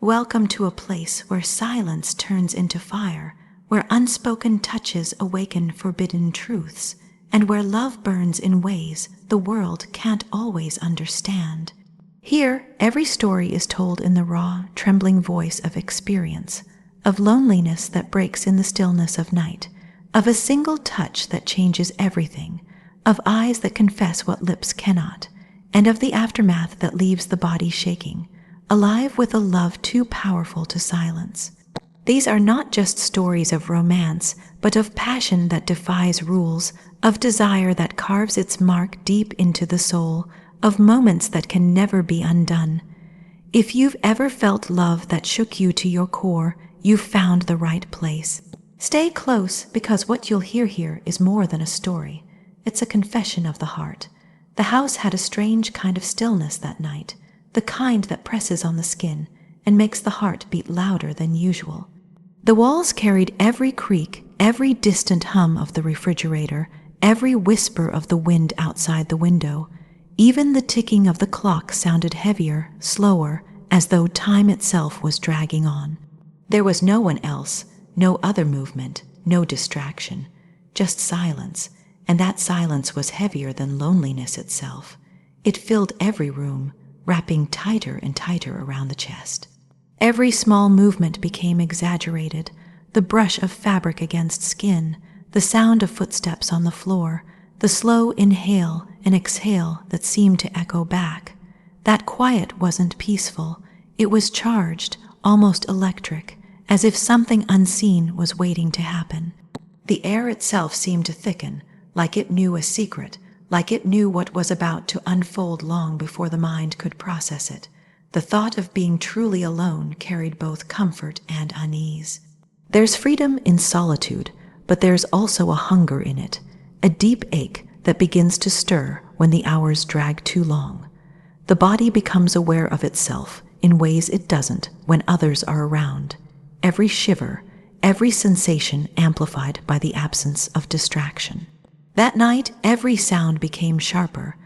Welcome to a place where silence turns into fire, where unspoken touches awaken forbidden truths, and where love burns in ways the world can't always understand. Here, every story is told in the raw, trembling voice of experience, of loneliness that breaks in the stillness of night, of a single touch that changes everything, of eyes that confess what lips cannot, and of the aftermath that leaves the body shaking, alive with a love too powerful to silence. These are not just stories of romance, but of passion that defies rules, of desire that carves its mark deep into the soul, of moments that can never be undone. If you've ever felt love that shook you to your core, you've found the right place. Stay close, because what you'll hear here is more than a story. It's a confession of the heart. The house had a strange kind of stillness that night, the kind that presses on the skin and makes the heart beat louder than usual. The walls carried every creak, every distant hum of the refrigerator, every whisper of the wind outside the window. Even the ticking of the clock sounded heavier, slower, as though time itself was dragging on. There was no one else, no other movement, no distraction, just silence, and that silence was heavier than loneliness itself. It filled every room, wrapping tighter and tighter around the chest. Every small movement became exaggerated, the brush of fabric against skin, the sound of footsteps on the floor, the slow inhale and exhale that seemed to echo back. That quiet wasn't peaceful. It was charged, almost electric, as if something unseen was waiting to happen. The air itself seemed to thicken, like it knew a secret, like it knew what was about to unfold long before the mind could process it. The thought of being truly alone carried both comfort and unease. There's freedom in solitude, but there's also a hunger in it, a deep ache that begins to stir when the hours drag too long. The body becomes aware of itself in ways it doesn't when others are around. Every shiver, every sensation amplified by the absence of distraction. That night, every sound became sharper.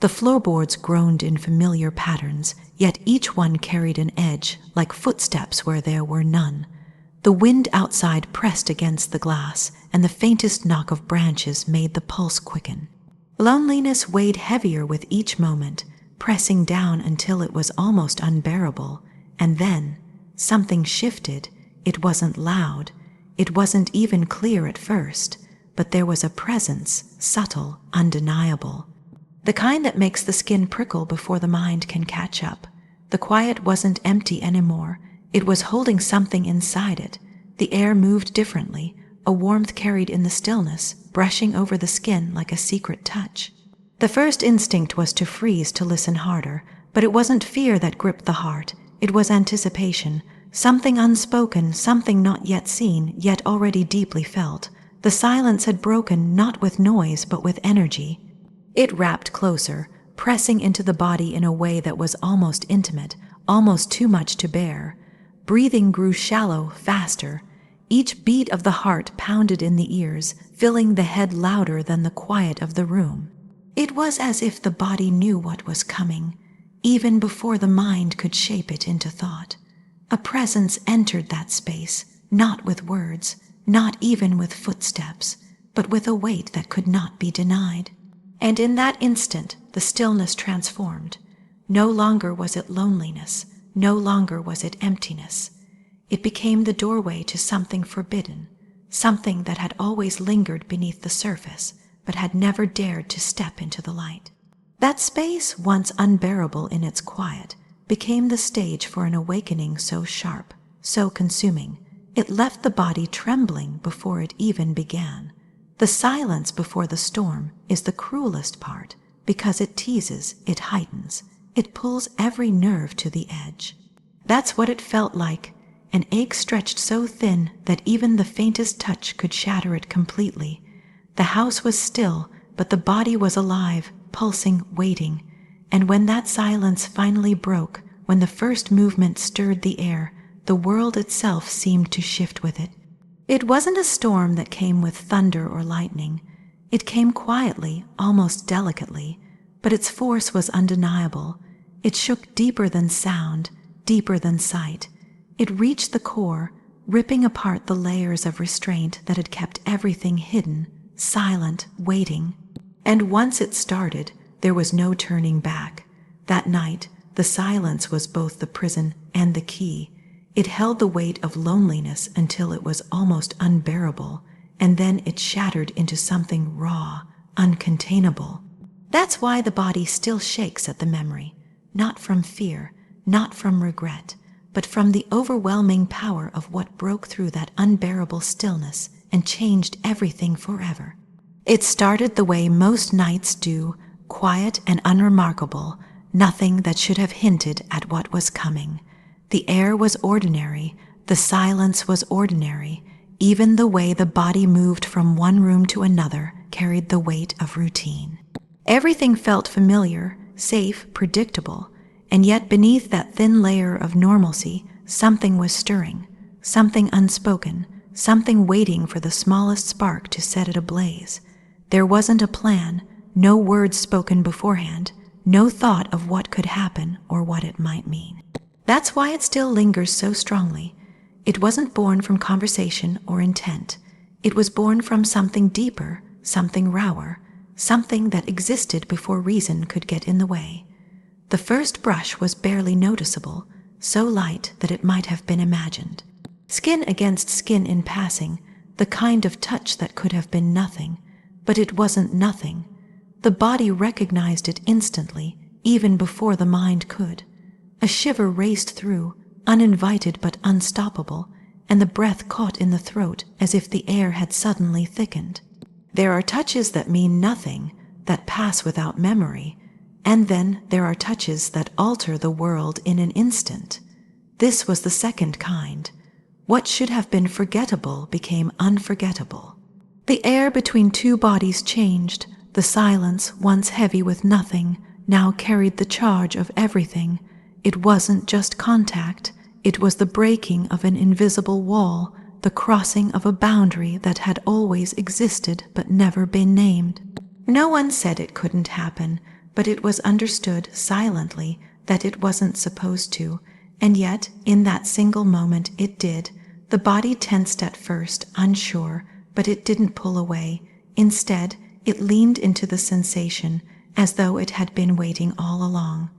The floorboards groaned in familiar patterns, yet each one carried an edge, like footsteps where there were none. The wind outside pressed against the glass, and the faintest knock of branches made the pulse quicken. Loneliness weighed heavier with each moment, pressing down until it was almost unbearable. And then, something shifted. It wasn't loud. It wasn't even clear at first, but there was a presence, subtle, undeniable. The kind that makes the skin prickle before the mind can catch up. The quiet wasn't empty anymore. It was holding something inside it. The air moved differently, a warmth carried in the stillness, brushing over the skin like a secret touch. The first instinct was to freeze to listen harder, but it wasn't fear that gripped the heart. It was anticipation, something unspoken, something not yet seen, yet already deeply felt. The silence had broken not with noise but with energy. It wrapped closer, pressing into the body in a way that was almost intimate, almost too much to bear. Breathing grew shallow, faster. Each beat of the heart pounded in the ears, filling the head louder than the quiet of the room. It was as if the body knew what was coming, even before the mind could shape it into thought. A presence entered that space, not with words, not even with footsteps, but with a weight that could not be denied. And in that instant, the stillness transformed. No longer was it loneliness, no longer was it emptiness. It became the doorway to something forbidden, something that had always lingered beneath the surface, but had never dared to step into the light. That space, once unbearable in its quiet, became the stage for an awakening so sharp, so consuming. It left the body trembling before it even began. The silence before the storm is the cruelest part, because it teases, it heightens, it pulls every nerve to the edge. That's what it felt like, an ache stretched so thin that even the faintest touch could shatter it completely. The house was still, but the body was alive, pulsing, waiting. And when that silence finally broke, when the first movement stirred the air, the world itself seemed to shift with it. It wasn't a storm that came with thunder or lightning. It came quietly, almost delicately, but its force was undeniable. It shook deeper than sound, deeper than sight. It reached the core, ripping apart the layers of restraint that had kept everything hidden, silent, waiting. And once it started, there was no turning back. That night, the silence was both the prison and the key. It held the weight of loneliness until it was almost unbearable, and then it shattered into something raw, uncontainable. That's why the body still shakes at the memory, not from fear, not from regret, but from the overwhelming power of what broke through that unbearable stillness and changed everything forever. It started the way most nights do, quiet and unremarkable, nothing that should have hinted at what was coming. The air was ordinary, the silence was ordinary, even the way the body moved from one room to another carried the weight of routine. Everything felt familiar, safe, predictable, and yet beneath that thin layer of normalcy, something was stirring, something unspoken, something waiting for the smallest spark to set it ablaze. There wasn't a plan, no words spoken beforehand, no thought of what could happen or what it might mean. That's why it still lingers so strongly. It wasn't born from conversation or intent. It was born from something deeper, something rawer, something that existed before reason could get in the way. The first brush was barely noticeable, so light that it might have been imagined. Skin against skin in passing, the kind of touch that could have been nothing, but it wasn't nothing. The body recognized it instantly, even before the mind could. A shiver raced through, uninvited but unstoppable, and the breath caught in the throat as if the air had suddenly thickened. There are touches that mean nothing, that pass without memory, and then there are touches that alter the world in an instant. This was the second kind. What should have been forgettable became unforgettable. The air between two bodies changed. The silence, once heavy with nothing, now carried the charge of everything. It wasn't just contact, it was the breaking of an invisible wall, the crossing of a boundary that had always existed but never been named. No one said it couldn't happen, but it was understood silently that it wasn't supposed to, and yet in that single moment it did. The body tensed at first, unsure, but it didn't pull away. Instead, it leaned into the sensation, as though it had been waiting all along.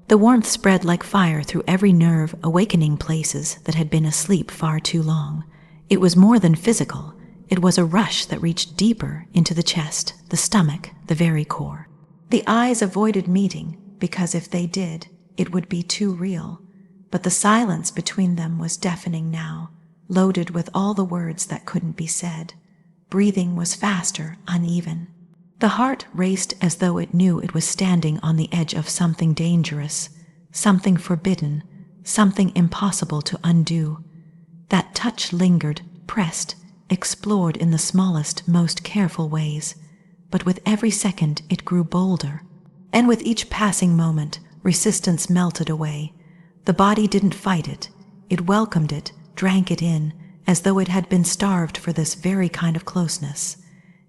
The warmth spread like fire through every nerve, awakening places that had been asleep far too long. It was more than physical. It was a rush that reached deeper into the chest, the stomach, the very core. The eyes avoided meeting, because if they did, it would be too real. But the silence between them was deafening now, loaded with all the words that couldn't be said. Breathing was faster, uneven. The heart raced as though it knew it was standing on the edge of something dangerous, something forbidden, something impossible to undo. That touch lingered, pressed, explored in the smallest, most careful ways. But with every second it grew bolder. And with each passing moment, resistance melted away. The body didn't fight it. It welcomed it, drank it in, as though it had been starved for this very kind of closeness.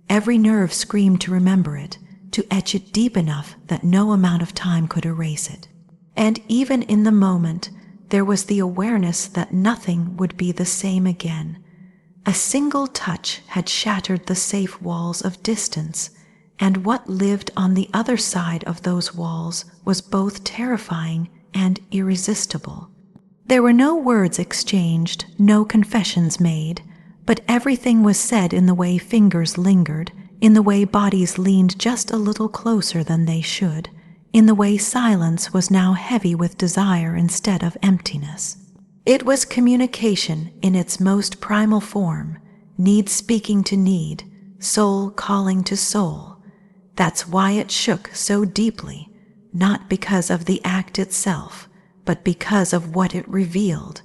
Every nerve screamed to remember it, to etch it deep enough that no amount of time could erase it. And even in the moment, there was the awareness that nothing would be the same again. A single touch had shattered the safe walls of distance, and what lived on the other side of those walls was both terrifying and irresistible. There were no words exchanged, no confessions made, but everything was said in the way fingers lingered, in the way bodies leaned just a little closer than they should, in the way silence was now heavy with desire instead of emptiness. It was communication in its most primal form, need speaking to need, soul calling to soul. That's why it shook so deeply, not because of the act itself, but because of what it revealed.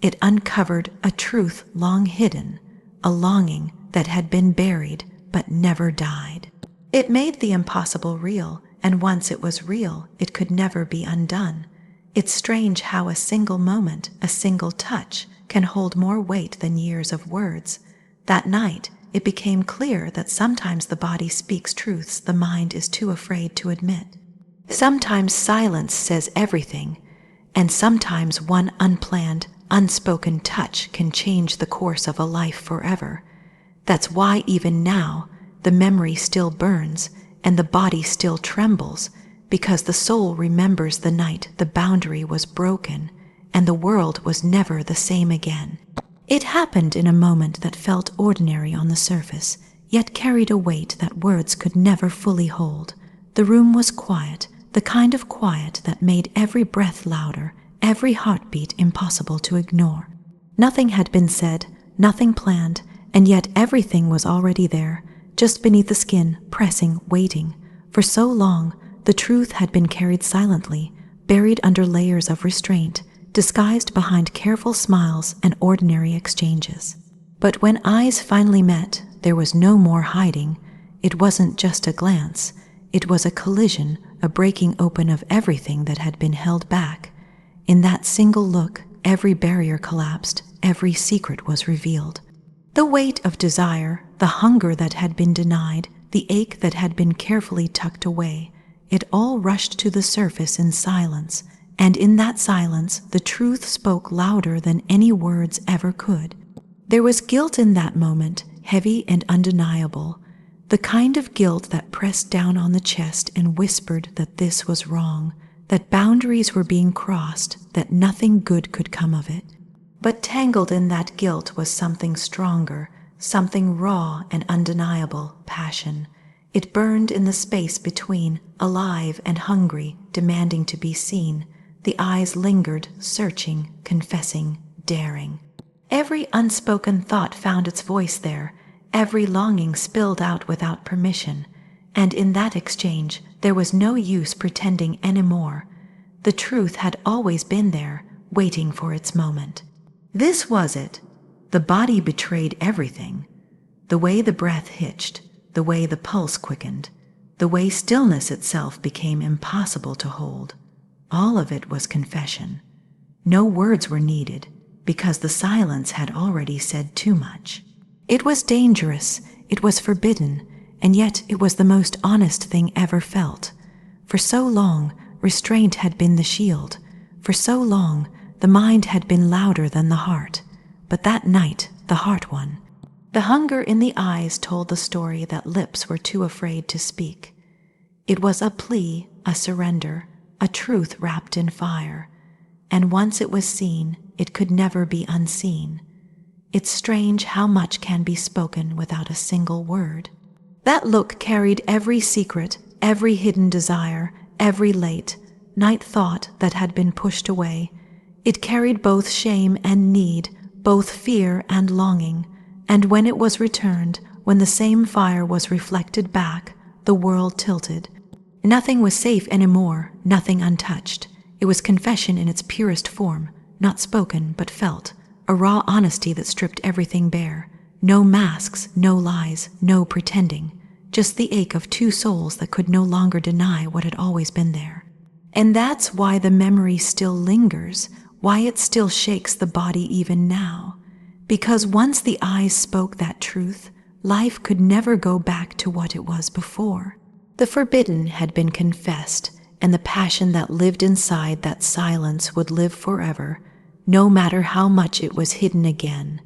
It uncovered a truth long hidden, a longing that had been buried but never died. It made the impossible real, and once it was real, it could never be undone. It's strange how a single moment, a single touch, can hold more weight than years of words. That night, it became clear that sometimes the body speaks truths the mind is too afraid to admit. Sometimes silence says everything, and sometimes one unplanned, unspoken touch can change the course of a life forever. That's why even now, the memory still burns and the body still trembles, because the soul remembers the night the boundary was broken and the world was never the same again. It happened in a moment that felt ordinary on the surface, yet carried a weight that words could never fully hold. The room was quiet, the kind of quiet that made every breath louder, every heartbeat impossible to ignore. Nothing had been said, nothing planned, and yet everything was already there, just beneath the skin, pressing, waiting. For so long, the truth had been carried silently, buried under layers of restraint, disguised behind careful smiles and ordinary exchanges. But when eyes finally met, there was no more hiding. It wasn't just a glance. It was a collision, a breaking open of everything that had been held back. In that single look, every barrier collapsed, every secret was revealed. The weight of desire, the hunger that had been denied, the ache that had been carefully tucked away, it all rushed to the surface in silence, and in that silence the truth spoke louder than any words ever could. There was guilt in that moment, heavy and undeniable, the kind of guilt that pressed down on the chest and whispered that this was wrong, that boundaries were being crossed, that nothing good could come of it. But tangled in that guilt was something stronger, something raw and undeniable, passion. It burned in the space between, alive and hungry, demanding to be seen. The eyes lingered, searching, confessing, daring. Every unspoken thought found its voice there, every longing spilled out without permission, and in that exchange there was no use pretending anymore. The truth had always been there, waiting for its moment. This was it. The body betrayed everything. The way the breath hitched, the way the pulse quickened, the way stillness itself became impossible to hold. All of it was confession. No words were needed, because the silence had already said too much. It was dangerous, it was forbidden, and yet it was the most honest thing ever felt. For so long, restraint had been the shield. For so long, the mind had been louder than the heart. But that night, the heart won. The hunger in the eyes told the story that lips were too afraid to speak. It was a plea, a surrender, a truth wrapped in fire. And once it was seen, it could never be unseen. It's strange how much can be spoken without a single word. That look carried every secret, every hidden desire, every late night thought that had been pushed away. It carried both shame and need, both fear and longing, and when it was returned, when the same fire was reflected back, the world tilted. Nothing was safe anymore, nothing untouched. It was confession in its purest form, not spoken but felt, a raw honesty that stripped everything bare. No masks, no lies, no pretending, just the ache of two souls that could no longer deny what had always been there. And that's why the memory still lingers, why it still shakes the body even now. Because once the eyes spoke that truth, life could never go back to what it was before. The forbidden had been confessed, and the passion that lived inside that silence would live forever, no matter how much it was hidden again.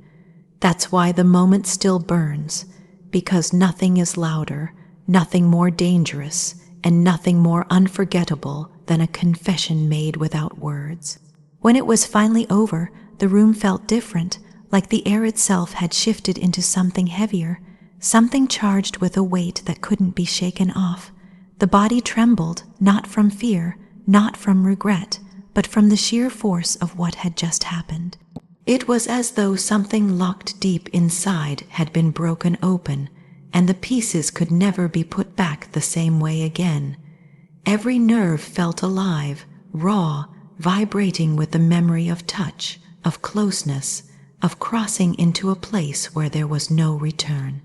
That's why the moment still burns, because nothing is louder, nothing more dangerous, and nothing more unforgettable than a confession made without words. When it was finally over, the room felt different, like the air itself had shifted into something heavier, something charged with a weight that couldn't be shaken off. The body trembled, not from fear, not from regret, but from the sheer force of what had just happened. It was as though something locked deep inside had been broken open, and the pieces could never be put back the same way again. Every nerve felt alive, raw, vibrating with the memory of touch, of closeness, of crossing into a place where there was no return.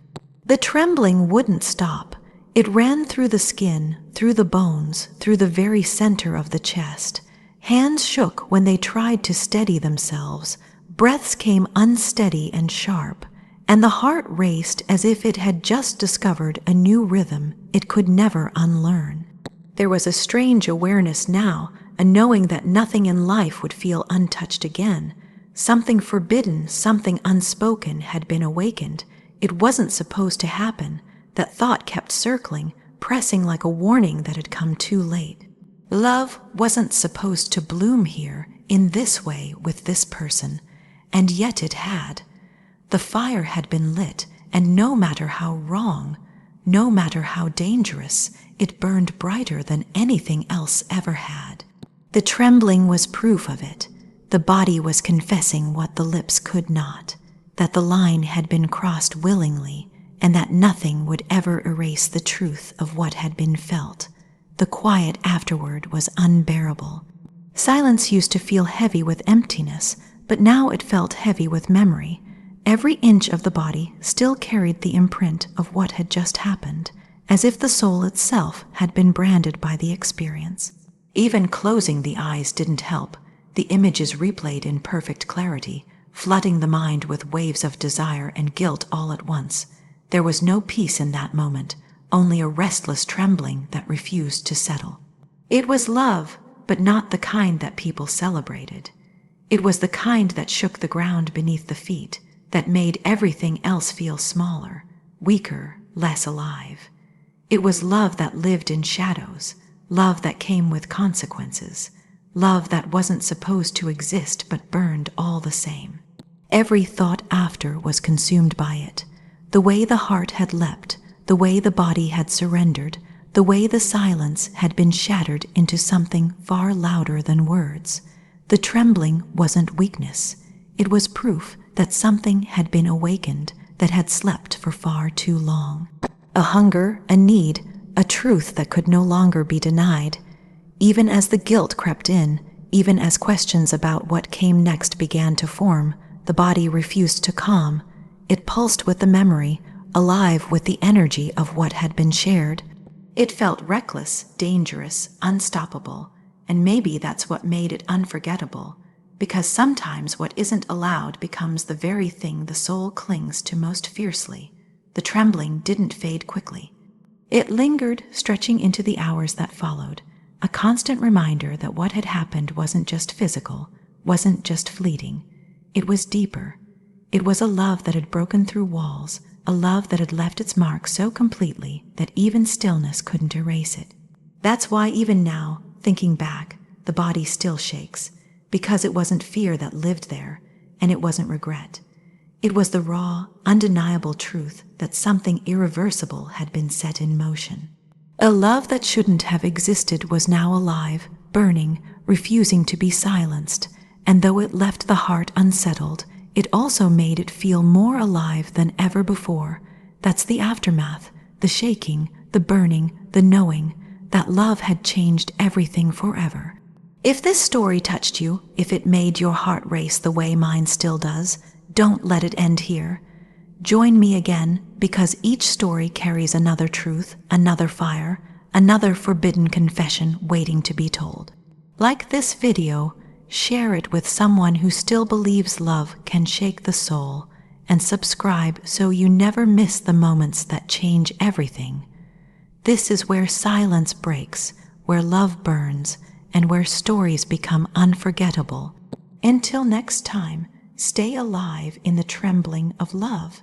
The trembling wouldn't stop. It ran through the skin, through the bones, through the very center of the chest. Hands shook when they tried to steady themselves. Breaths came unsteady and sharp, and the heart raced as if it had just discovered a new rhythm it could never unlearn. There was a strange awareness now, a knowing that nothing in life would feel untouched again. Something forbidden, something unspoken had been awakened. It wasn't supposed to happen. That thought kept circling, pressing like a warning that had come too late. Love wasn't supposed to bloom here, in this way, with this person, and yet it had. The fire had been lit, and no matter how wrong, no matter how dangerous, it burned brighter than anything else ever had. The trembling was proof of it. The body was confessing what the lips could not, that the line had been crossed willingly, and that nothing would ever erase the truth of what had been felt. The quiet afterward was unbearable. Silence used to feel heavy with emptiness, but now it felt heavy with memory. Every inch of the body still carried the imprint of what had just happened, as if the soul itself had been branded by the experience. Even closing the eyes didn't help. The images replayed in perfect clarity, flooding the mind with waves of desire and guilt all at once. There was no peace in that moment, only a restless trembling that refused to settle. It was love, but not the kind that people celebrated. It was the kind that shook the ground beneath the feet, that made everything else feel smaller, weaker, less alive. It was love that lived in shadows, love that came with consequences, love that wasn't supposed to exist but burned all the same. Every thought after was consumed by it. The way the heart had leapt, the way the body had surrendered, the way the silence had been shattered into something far louder than words. The trembling wasn't weakness. It was proof that something had been awakened that had slept for far too long. A hunger, a need, a truth that could no longer be denied. Even as the guilt crept in, even as questions about what came next began to form, the body refused to calm. It pulsed with the memory, alive with the energy of what had been shared. It felt reckless, dangerous, unstoppable, and maybe that's what made it unforgettable, because sometimes what isn't allowed becomes the very thing the soul clings to most fiercely. The trembling didn't fade quickly. It lingered, stretching into the hours that followed, a constant reminder that what had happened wasn't just physical, wasn't just fleeting. It was deeper. It was a love that had broken through walls, a love that had left its mark so completely that even stillness couldn't erase it. That's why even now, thinking back, the body still shakes, because it wasn't fear that lived there, and it wasn't regret. It was the raw, undeniable truth that something irreversible had been set in motion. A love that shouldn't have existed was now alive, burning, refusing to be silenced, and though it left the heart unsettled, it also made it feel more alive than ever before. That's the aftermath, the shaking, the burning, the knowing that love had changed everything forever. If this story touched you, if it made your heart race the way mine still does, don't let it end here. Join me again, because each story carries another truth, another fire, another forbidden confession waiting to be told. Like this video, share it with someone who still believes love can shake the soul, and subscribe so you never miss the moments that change everything. This is where silence breaks, where love burns, and where stories become unforgettable. Until next time, stay alive in the trembling of love.